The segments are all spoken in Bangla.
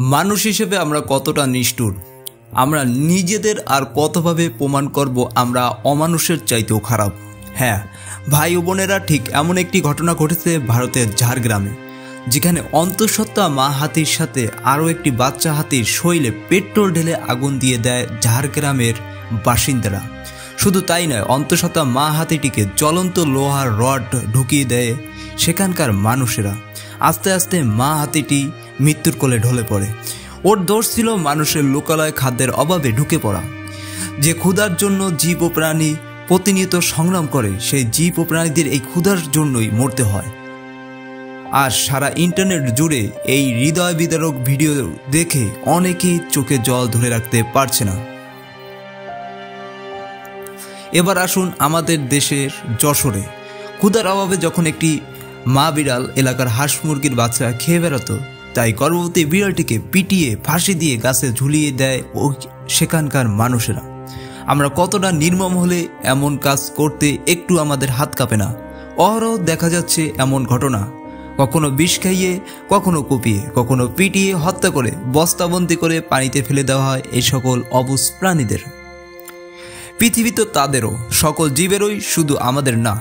মানুষ হিসেবে আমরা কতটা নিষ্ঠুর, আমরা নিজেদের আর কতভাবে প্রমাণ করব আমরা অমানুষের চাইতেও খারাপ। হ্যাঁ ভাই ও বোনেরা, ঠিক এমন একটি ঘটনা ঘটেছে ভারতের ঝাড়গ্রামে, যেখানে অন্তঃসত্ত্বা মা হাতির সাথে আরও একটি বাচ্চা হাতির শরীরে পেট্রোল ঢেলে আগুন দিয়ে দেয় ঝাড়গ্রামের বাসিন্দারা। শুধু তাই নয়, অন্তঃসত্ত্বা মা হাতিটিকে জ্বলন্ত লোহার রড ঢুকিয়ে দেয় সেখানকার মানুষেরা। আস্তে আস্তে মা হাতিটি মৃত্যুর কোলে ঢলে পড়ে। ওর দোষ ছিল মানুষের লোকালয় খাদ্যের অভাবে ঢুকে পড়া। যে ক্ষুধার জন্য জীব ও প্রাণী প্রতিনিয়ত সংগ্রাম করে, সেই জীব ও প্রাণীদের এই ক্ষুধার জন্যই মরতে হয়। আর সারা ইন্টারনেট জুড়ে এই হৃদয় বিদারক ভিডিও দেখে অনেকেই চোখে জল ধরে রাখতে পারছে না। এবার আসুন আমাদের দেশের যশোরে। ক্ষুধার অভাবে যখন একটি মা বিড়াল এলাকার হাঁস মুরগির বাচ্চা খেয়ে বেড়াতো, তাই গর্ভবতী বিড়ালটিকে পিটিয়ে ফাঁসি দিয়ে গাছে ঝুলিয়ে দেয় সেখানকার মানুষেরা। আমরা কতটা নির্মম হলে এমন কাজ করতে একটু আমাদের হাত কাঁপে না। অহরহ দেখা যাচ্ছে এমন ঘটনা, কখনো বিষ খাইয়ে, কখনো কুপিয়ে, কখনো পিটিয়ে হত্যা করে বস্তাবন্দি করে পানিতে ফেলে দেওয়া হয় এই সকল অবুঝ প্রাণীদের। পৃথিবী তো তাদেরও, সকল জীবেরই, শুধু আমাদের না।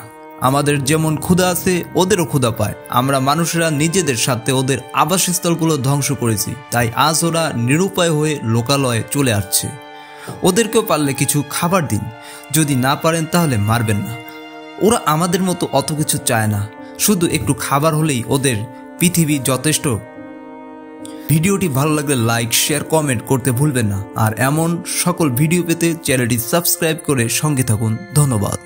আমাদের যেমন ক্ষুধা আছে, ওদেরও ক্ষুধা পায়। আমরা মানুষেরা নিজেদের সাথে ওদের আবাসস্থলগুলো ধ্বংস করেছি, তাই আজ ওরা নিরুপায় হয়ে লোকালয়ে চলে আসছে। ওদেরকেও পারলে কিছু খাবার দিন, যদি না পারেন তাহলে মারবেন না। ওরা আমাদের মতো অত কিছু চায় না, শুধু একটু খাবার হলেই ওদের পৃথিবী যথেষ্ট। ভিডিওটি ভালো লাগলে লাইক, শেয়ার, কমেন্ট করতে ভুলবেন না। আর এমন সকল ভিডিও পেতে চ্যানেলটি সাবস্ক্রাইব করে সঙ্গে থাকুন। ধন্যবাদ।